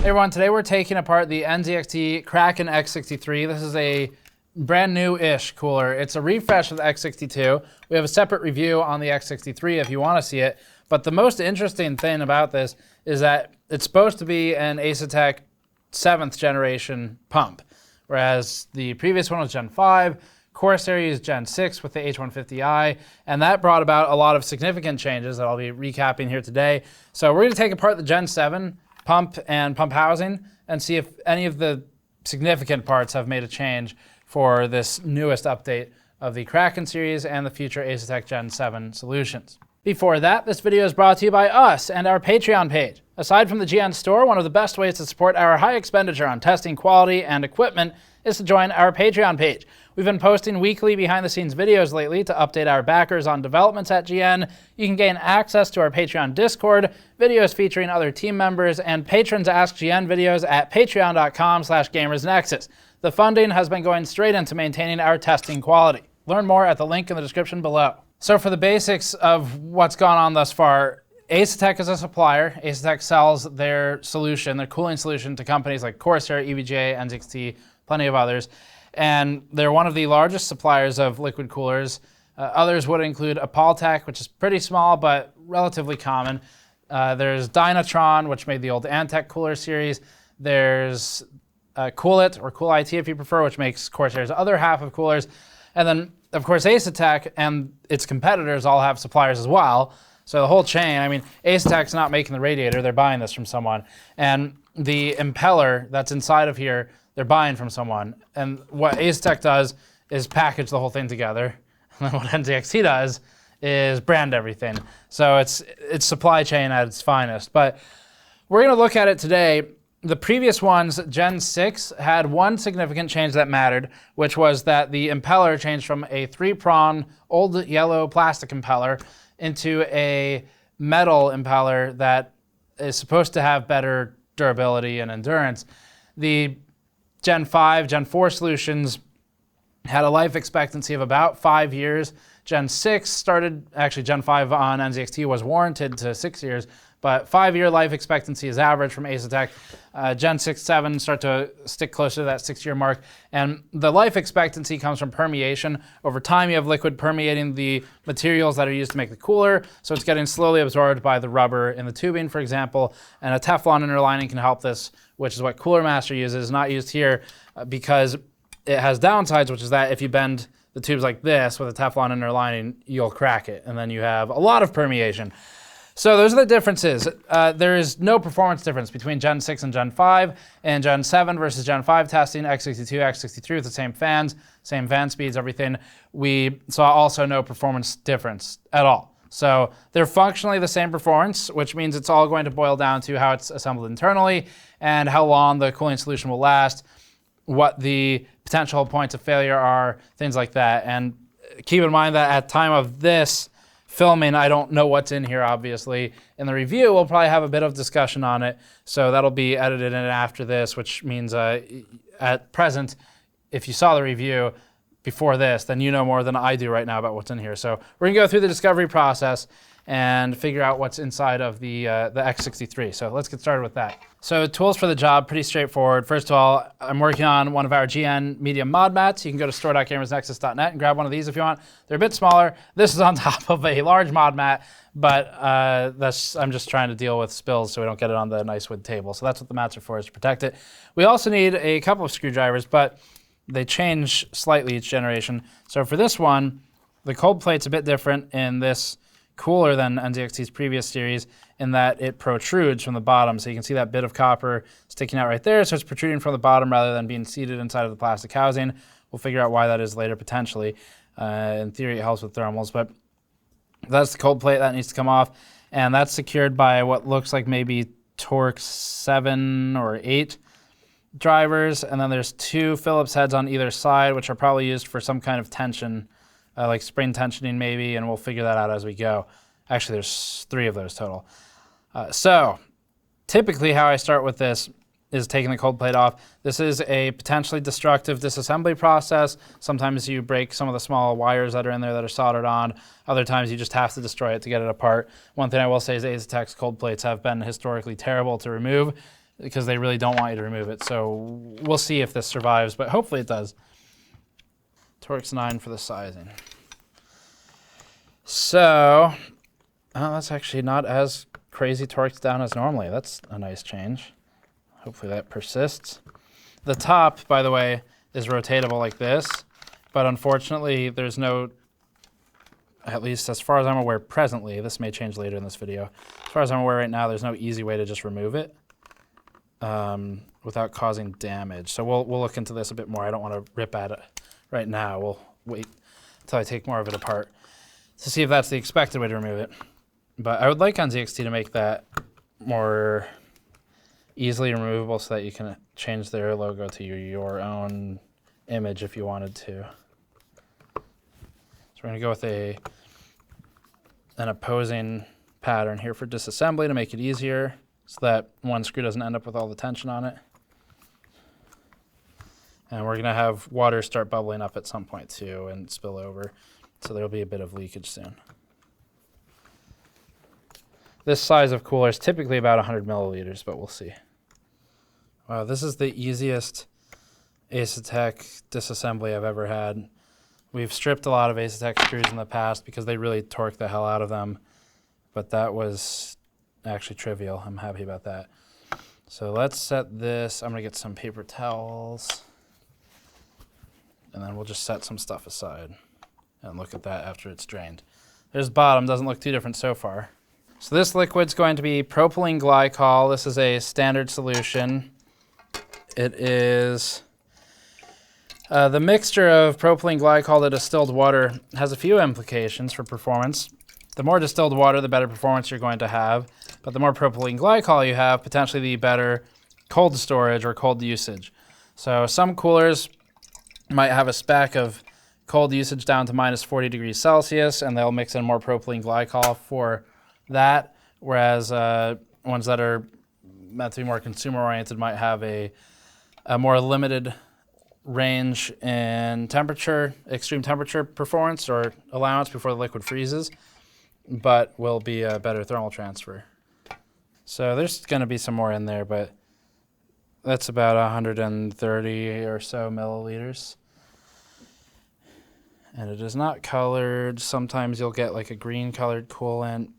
Hey everyone, today we're taking apart the NZXT Kraken X63. This is a brand new-ish cooler. It's a refresh of the X62. We have a separate review on the X63 if you want to see it. But the most interesting thing about this is that it's supposed to be an Asetek 7th generation pump, whereas the previous one was Gen 5. Corsair used Gen 6 with the H150i, and that brought about a lot of significant changes that I'll be recapping here today. So we're going to take apart the Gen 7 pump and pump housing and see if any of the significant parts have made a change for this newest update of the Kraken series and the future Asetek Gen 7 solutions. Before that, this video is brought to you by us and our Patreon page. Aside from the GN store, one of the best ways to support our high expenditure on testing, quality, and equipment is to join our Patreon page. We've been posting weekly behind-the-scenes videos lately to update our backers on developments at GN. You can gain access to our Patreon Discord, videos featuring other team members, and Patrons Ask GN videos at patreon.com/gamersnexus. The funding has been going straight into maintaining our testing quality. Learn more at the link in the description below. So for the basics of what's gone on thus far, Asetek is a supplier. Asetek sells their solution, their cooling solution, to companies like Corsair, EVGA, NZXT, plenty of others. And they're one of the largest suppliers of liquid coolers. Others would include Apaltek, which is pretty small but relatively common. There's Dynatron, which made the old Antec cooler series. There's CoolIT, or CoolIT if you prefer, which makes Corsair's other half of coolers. And then, of course, Asetek and its competitors all have suppliers as well. So the whole chain, I mean, Asetek's not making the radiator, they're buying this from someone. And the impeller that's inside of here, they're buying from someone. And what Asetek does is package the whole thing together. And then what NZXT does is brand everything. So it's supply chain at its finest. But we're going to look at it today. The previous ones, Gen 6, had one significant change that mattered, which was that the impeller changed from a 3-prong old yellow plastic impeller into a metal impeller that is supposed to have better durability and endurance. The Gen 5, Gen 4 solutions had a life expectancy of about 5 years. Gen 6 started, actually Gen 5 on NZXT was warranted to 6 years, but 5-year life expectancy is average from Asetek. Gen 6, 7 start to stick closer to that 6-year mark. And the life expectancy comes from permeation. Over time, you have liquid permeating the materials that are used to make the cooler, so it's getting slowly absorbed by the rubber in the tubing, for example. And a Teflon inner lining can help this, which is what Cooler Master uses, not used here because it has downsides, which is that if you bend the tubes like this with a Teflon inner lining, you'll crack it, and then you have a lot of permeation. So those are the differences. There is no performance difference between Gen 6 and Gen 5, and Gen 7 versus Gen 5 testing, X62, X63 with the same fans, same fan speeds, everything. We saw also no performance difference at all. So they're functionally the same performance, which means it's all going to boil down to how it's assembled internally and how long the cooling solution will last, what the potential points of failure are, things like that. And keep in mind that at time of this filming, I don't know what's in here, obviously. In the review, we'll probably have a bit of discussion on it, so that'll be edited in after this, which means at present, if you saw the review before this, then you know more than I do right now about what's in here. So we're gonna go through the discovery process and figure out what's inside of the X63. So let's get started with that. So tools for the job, pretty straightforward. First of all, I'm working on one of our GN medium mod mats. You can go to store.gamersnexus.net and grab one of these if you want. They're a bit smaller. This is on top of a large mod mat, but I'm just trying to deal with spills so we don't get it on the nice wood table. So that's what the mats are for, is to protect it. We also need a couple of screwdrivers, but they change slightly each generation. So for this one, the cold plate's a bit different in this cooler than NZXT's previous series in that it protrudes from the bottom. So you can see that bit of copper sticking out right there. So it's protruding from the bottom rather than being seated inside of the plastic housing. We'll figure out why that is later potentially. In theory, it helps with thermals, but that's the cold plate that needs to come off. And that's secured by what looks like maybe Torx 7 or 8 drivers. And then there's 2 Phillips heads on either side, which are probably used for some kind of tension, like spring tensioning maybe, and we'll figure that out as we go. Actually, there's 3 of those total. So typically how I start with this is taking the cold plate off. This is a potentially destructive disassembly process. Sometimes you break some of the small wires that are in there that are soldered on. Other times you just have to destroy it to get it apart. One thing I will say is Asetek's cold plates have been historically terrible to remove. because they really don't want you to remove it. So we'll see if this survives, but hopefully it does. Torx 9 for the sizing. So, that's actually not as crazy torqued down as normally. That's a nice change. Hopefully that persists. The top, by the way, is rotatable like this, but unfortunately there's no, at least as far as I'm aware presently, this may change later in this video, as far as I'm aware right now, there's no easy way to just remove it without causing damage. So we'll look into this a bit more. I don't want to rip at it right now. We'll wait until I take more of it apart to see if that's the expected way to remove it. But I would like NZXT to make that more easily removable so that you can change their logo to your own image if you wanted to. So we're going to go with an opposing pattern here for disassembly to make it easier so that one screw doesn't end up with all the tension on it. And we're going to have water start bubbling up at some point too and spill over, so there'll be a bit of leakage soon. This size of cooler is typically about 100 milliliters, but we'll see. Wow, this is the easiest Asetek disassembly I've ever had. We've stripped a lot of Asetek screws in the past because they really torque the hell out of them, but that was actually trivial. I'm happy about that. So let's set this. I'm going to get some paper towels, and then we'll just set some stuff aside and look at that after it's drained. There's the bottom. Doesn't look too different so far. So this liquid's going to be propylene glycol. This is a standard solution. It is the mixture of propylene glycol to distilled water has a few implications for performance. The more distilled water, the better performance you're going to have. But the more propylene glycol you have, potentially the better cold storage or cold usage. So some coolers might have a spec of cold usage down to minus 40 degrees Celsius, and they'll mix in more propylene glycol for that, whereas ones that are meant to be more consumer-oriented might have a more limited range in temperature, extreme temperature performance or allowance before the liquid freezes, but will be a better thermal transfer. So there's going to be some more in there, but that's about 130 or so milliliters. And it is not colored. Sometimes you'll get like a green colored coolant.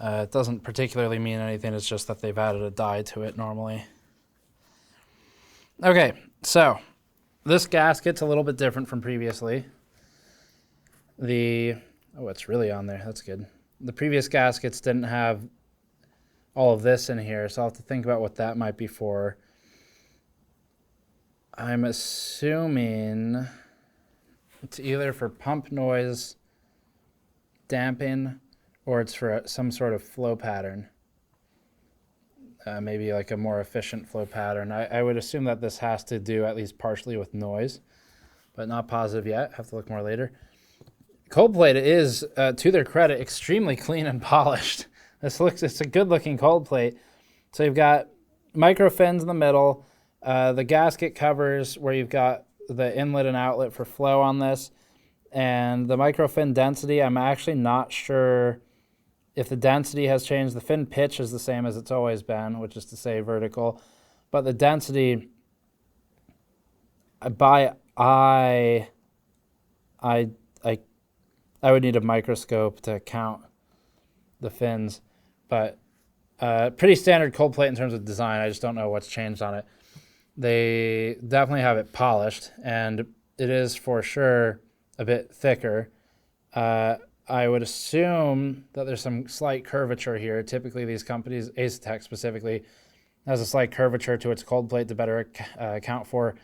It doesn't particularly mean anything. It's just that they've added a dye to it normally. Okay, so this gasket's a little bit different from previously. Oh, it's really on there. That's good. The previous gaskets didn't have all of this in here, so I'll have to think about what that might be for. I'm assuming it's either for pump noise damping or it's for some sort of flow pattern. Maybe like a more efficient flow pattern. I would assume that this has to do at least partially with noise, but not positive yet. Have to look more later. Cold plate is, to their credit, extremely clean and polished. It's a good looking cold plate. So you've got micro fins in the middle, the gasket covers where you've got the inlet and outlet for flow on this, and the micro fin density, I'm actually not sure if the density has changed. The fin pitch is the same as it's always been, which is to say vertical, but the density by eye, I would need a microscope to count the fins, but pretty standard cold plate in terms of design. I just don't know what's changed on it. They definitely have it polished, and it is for sure a bit thicker. I would assume that there's some slight curvature here. Typically these companies, Asetek specifically, has a slight curvature to its cold plate to better account for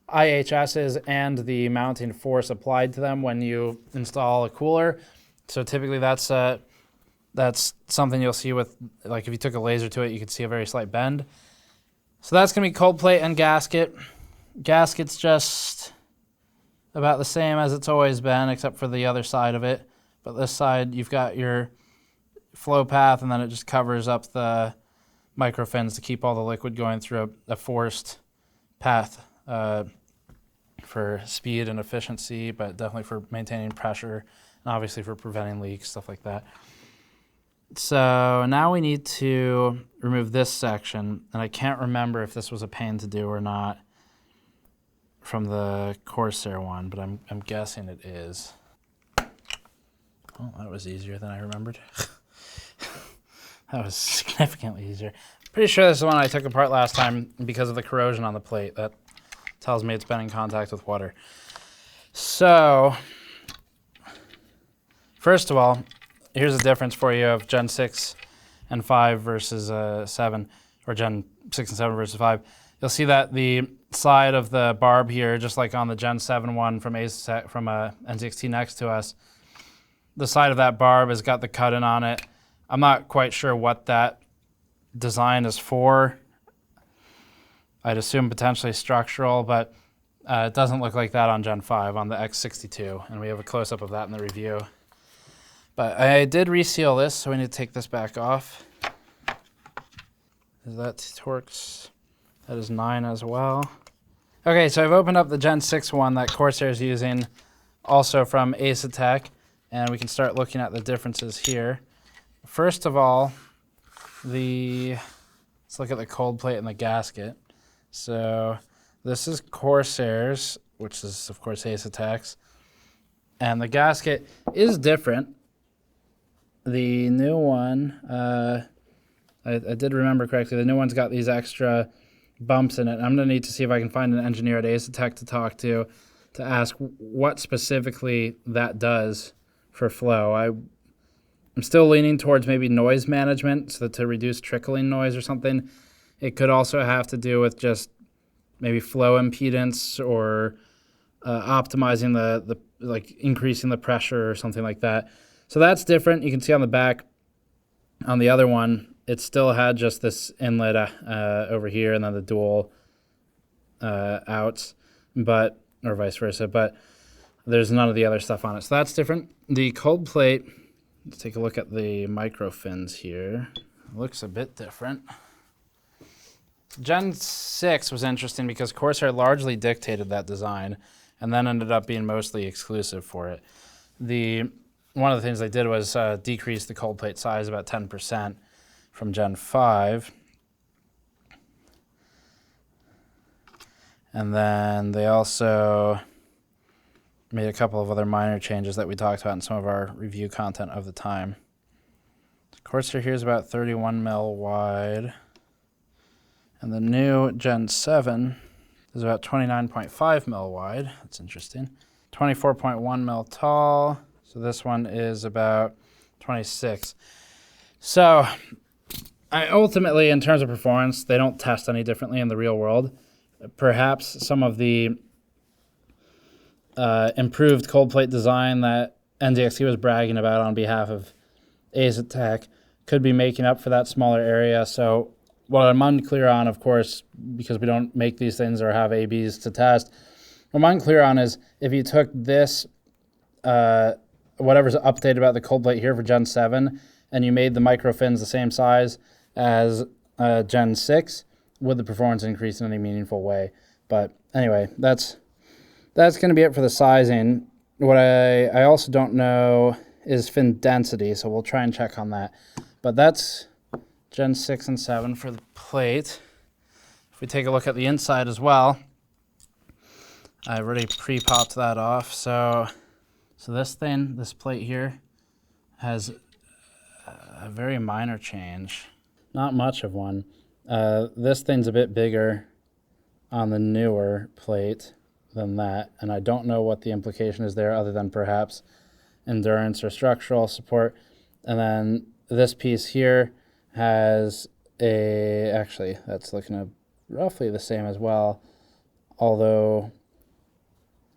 IHSs and the mounting force applied to them when you install a cooler. So typically that's something you'll see with, like if you took a laser to it, you could see a very slight bend. So that's going to be cold plate and gasket. Gasket's just about the same as it's always been, except for the other side of it. But this side, you've got your flow path, and then it just covers up the microfins to keep all the liquid going through a forced path for speed and efficiency, but definitely for maintaining pressure and obviously for preventing leaks, stuff like that. So now we need to remove this section, and I can't remember if this was a pain to do or not from the Corsair one, but I'm guessing it is. Well, that was easier than I remembered. That was significantly easier. Pretty sure this is the one I took apart last time because of the corrosion on the plate. That tells me it's been in contact with water. So, first of all, here's a difference for you of Gen 6 and 5 versus 7, or Gen 6 and 7 versus 5. You'll see that the side of the barb here, just like on the Gen 7 one from Asetek, from NZXT next to us, the side of that barb has got the cut-in on it. I'm not quite sure what that design is for. I'd assume potentially structural, but it doesn't look like that on Gen 5 on the X62, and we have a close-up of that in the review. But I did reseal this, so we need to take this back off. That Torx, that is 9 as well. Okay, so I've opened up the Gen 6 one that Corsair is using, also from Asetek, and we can start looking at the differences here. First of all, let's look at the cold plate and the gasket. So this is Corsair's, which is of course Asetek's, and the gasket is different. The new one, I did remember correctly, the new one's got these extra bumps in it. I'm gonna need to see if I can find an engineer at Asetek to talk to ask what specifically that does for flow. I'm still leaning towards maybe noise management, so to reduce trickling noise or something. It could also have to do with just maybe flow impedance or optimizing the like increasing the pressure or something like that. So that's different. You can see on the back, on the other one, it still had just this inlet over here and then the dual outs, or vice versa, but there's none of the other stuff on it. So that's different. The cold plate, let's take a look at the micro fins here. It looks a bit different. Gen 6 was interesting because Corsair largely dictated that design and then ended up being mostly exclusive for it. One of the things they did was decrease the cold plate size about 10% from Gen 5. And then they also made a couple of other minor changes that we talked about in some of our review content of the time. Corsair here is about 31 mil wide. And the new Gen 7 is about 29.5 mil wide. That's interesting. 24.1 mil tall. So this one is about 26. So ultimately, in terms of performance, they don't test any differently in the real world. Perhaps some of the improved cold plate design that NZXT was bragging about on behalf of Asetek could be making up for that smaller area. So what I'm unclear on, of course, because we don't make these things or have ABs to test, what I'm unclear on is if you took this, whatever's updated about the cold plate here for Gen 7, and you made the micro fins the same size as Gen 6, would the performance increase in any meaningful way? But anyway, that's going to be it for the sizing. What I also don't know is fin density, so we'll try and check on that. But that's Gen 6 and 7 for the plate. If we take a look at the inside as well, I've already pre-popped that off. So this plate here, has a very minor change. Not much of one. This thing's a bit bigger on the newer plate than that, and I don't know what the implication is there other than perhaps endurance or structural support. And then this piece here has actually that's looking roughly the same as well, although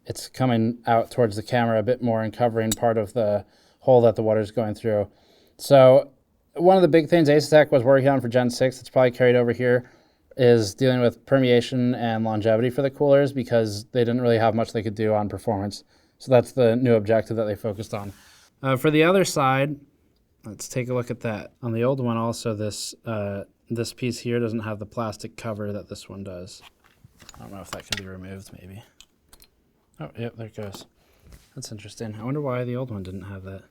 it's coming out towards the camera a bit more and covering part of the hole that the water's going through. So one of the big things Asetek was working on for Gen 6 that's probably carried over here is dealing with permeation and longevity for the coolers, because they didn't really have much they could do on performance. So that's the new objective that they focused on. For the other side, let's take a look at that. On the old one also, this piece here doesn't have the plastic cover that this one does. I don't know if that can be removed maybe. Oh, yep, there it goes. That's interesting. I wonder why the old one didn't have that.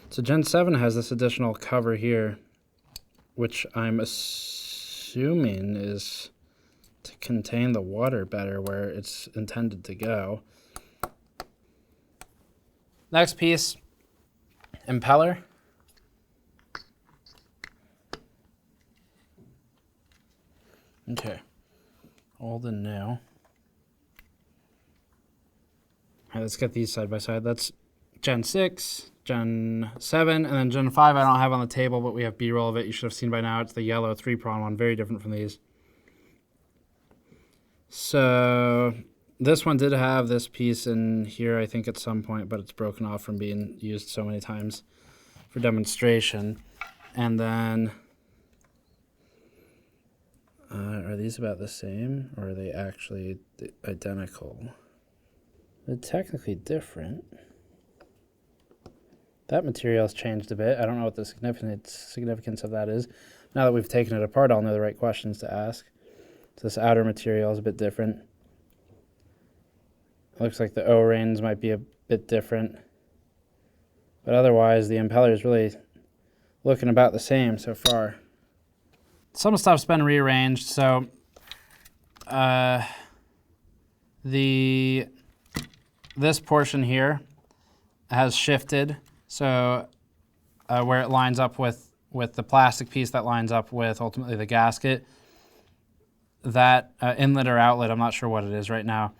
So Gen 7 has this additional cover here, which I'm assuming is to contain the water better where it's intended to go. Next piece, impeller. Okay, old and new. All right, let's get these side by side. That's Gen 6, Gen 7, and then Gen 5 I don't have on the table, but we have B-roll of it. You should have seen by now. It's the yellow 3-prong one, very different from these. So this one did have this piece in here, I think, at some point, but it's broken off from being used so many times for demonstration. And then, are these about the same, or are they actually identical? They're technically different. That material's changed a bit. I don't know what the significance of that is. Now that we've taken it apart, I'll know the right questions to ask. So this outer material is a bit different. It looks like the O-rings might be a bit different. But otherwise, the impeller is really looking about the same so far. Some stuff's been rearranged, so this portion here has shifted. So where it lines up with the plastic piece that lines up with ultimately the gasket, that inlet or outlet, I'm not sure what it is right now,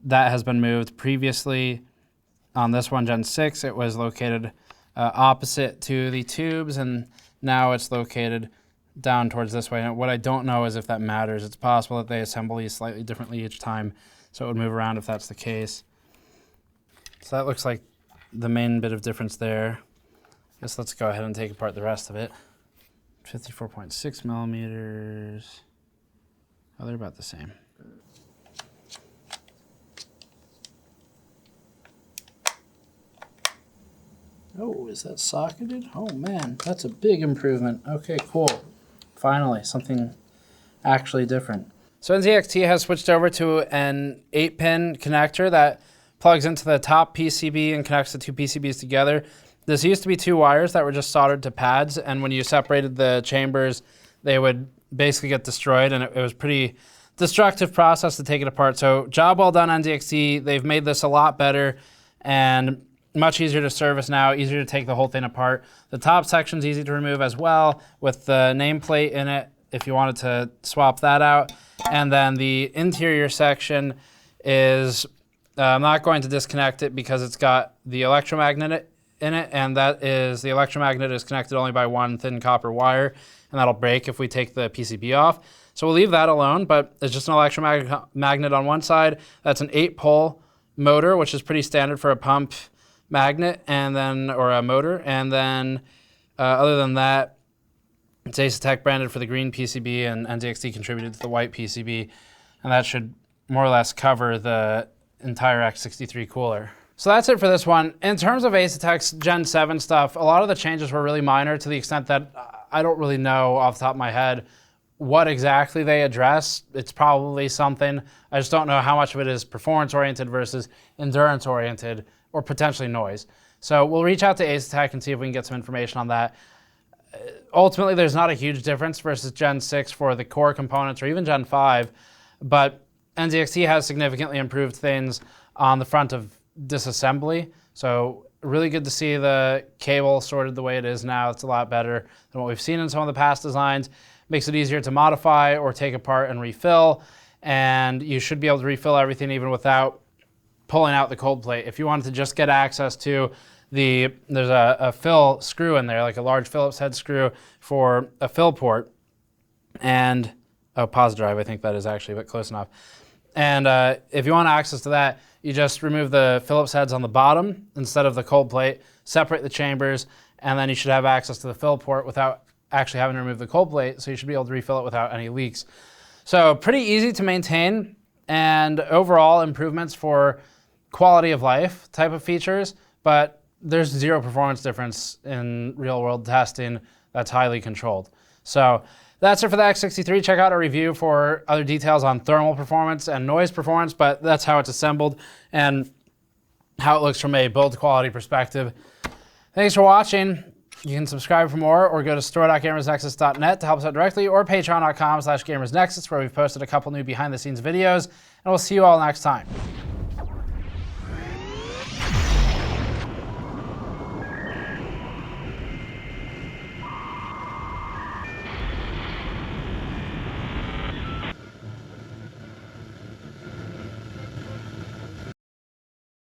that has been moved. Previously on this one, Gen 6, it was located opposite to the tubes, and now it's located down towards this way. And what I don't know is if that matters. It's possible that they assemble these slightly differently each time, so it would move around if that's the case. So that looks like the main bit of difference there. I guess let's go ahead and take apart the rest of it. 54.6 millimeters. Oh, they're about the same. Oh, is that socketed? Oh man, that's a big improvement. Okay, cool. Finally, something actually different. So NZXT has switched over to an 8-pin connector that plugs into the top PCB and connects the two PCBs together. This used to be 2 wires that were just soldered to pads, and when you separated the chambers, they would basically get destroyed, and it was pretty destructive process to take it apart. So job well done, NZXT. They've made this a lot better and much easier to service now, easier to take the whole thing apart. The top section's easy to remove as well with the nameplate in it if you wanted to swap that out. And then the interior section is, I'm not going to disconnect it because it's got the electromagnet in it, and that is, the electromagnet is connected only by one thin copper wire, and that'll break if we take the PCB off. So we'll leave that alone, but it's just an electromagnet on one side. That's an 8-pole motor, which is pretty standard for a pump magnet, and then, or a motor. And then other than that, it's Asetek branded for the green PCB, and NZXT contributed to the white PCB, and that should more or less cover the entire X63 cooler. So that's it for this one. In terms of Asetek's Gen 7 stuff, a lot of the changes were really minor to the extent that I don't really know off the top of my head what exactly they address. It's probably something. I just don't know how much of it is performance-oriented versus endurance-oriented, or potentially noise. So we'll reach out to Asetek and see if we can get some information on that. Ultimately, there's not a huge difference versus Gen 6 for the core components, or even Gen 5, but NZXT has significantly improved things on the front of disassembly. So really good to see the cable sorted the way it is now. It's a lot better than what we've seen in some of the past designs. Makes it easier to modify or take apart and refill, and you should be able to refill everything even without pulling out the cold plate. If you wanted to just get access to there's a fill screw in there, like a large Phillips head screw for a fill port, and a pause drive, I think that is actually, but close enough. And if you want access to that, you just remove the Phillips heads on the bottom instead of the cold plate, separate the chambers, and then you should have access to the fill port without actually having to remove the cold plate, so you should be able to refill it without any leaks. So pretty easy to maintain, and overall improvements for quality of life type of features, but there's zero performance difference in real world testing that's highly controlled. So that's it for the X63. Check out our review for other details on thermal performance and noise performance, but that's how it's assembled and how it looks from a build quality perspective. Thanks for watching. You can subscribe for more or go to store.gamersnexus.net to help us out directly, or patreon.com/gamersnexus, where we've posted a couple new behind the scenes videos, and we'll see you all next time.